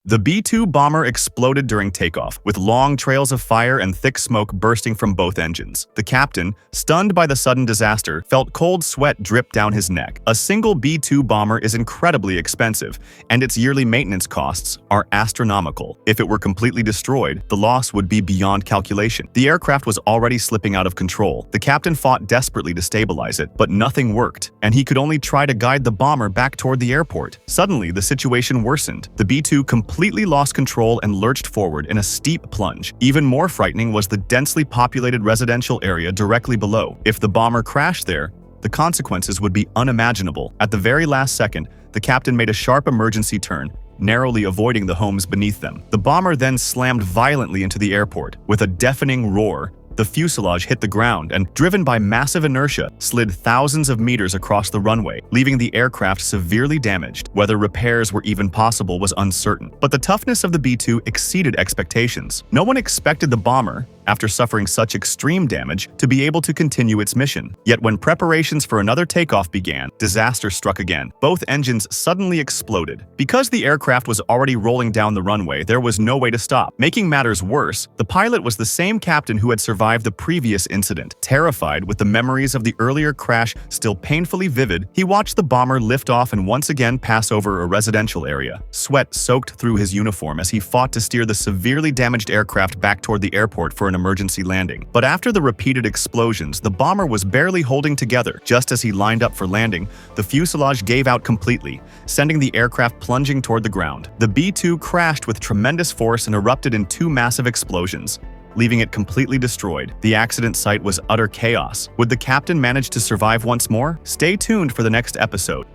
The B-2 bomber exploded during takeoff, with long trails of fire and thick smoke bursting from both engines. The captain, stunned by the sudden disaster, felt cold sweat drip down his neck. A single B-2 bomber is incredibly expensive, and its yearly maintenance costs are astronomical. If it were completely destroyed, the loss would be beyond calculation. The aircraft was already slipping out of control. The captain fought desperately to stabilize it, but nothing worked, and he could only try to guide the bomber back toward the airport. Suddenly, the situation worsened. The B-2 completely lost control and lurched forward in a steep plunge. Even more frightening was the densely populated residential area directly below. If the bomber crashed there, the consequences would be unimaginable. At the very last second, the captain made a sharp emergency turn, narrowly avoiding the homes beneath them. The bomber then slammed violently into the airport. With a deafening roar, the fuselage hit the ground and, driven by massive inertia, slid thousands of meters across the runway, leaving the aircraft severely damaged. Whether repairs were even possible was uncertain. But the toughness of the B-2 exceeded expectations. No one expected the bomber, after suffering such extreme damage, to be able to continue its mission. Yet when preparations for another takeoff began, disaster struck again. Both engines suddenly exploded. Because the aircraft was already rolling down the runway, there was no way to stop. Making matters worse, the pilot was the same captain who had survived the previous incident. Terrified, with the memories of the earlier crash still painfully vivid, he watched the bomber lift off and once again pass over a residential area. Sweat soaked through his uniform as he fought to steer the severely damaged aircraft back toward the airport for an emergency landing. But after the repeated explosions, the bomber was barely holding together. Just as he lined up for landing, the fuselage gave out completely, sending the aircraft plunging toward the ground. The B-2 crashed with tremendous force and erupted in two massive explosions, leaving it completely destroyed. The accident site was utter chaos. Would the captain manage to survive once more? Stay tuned for the next episode.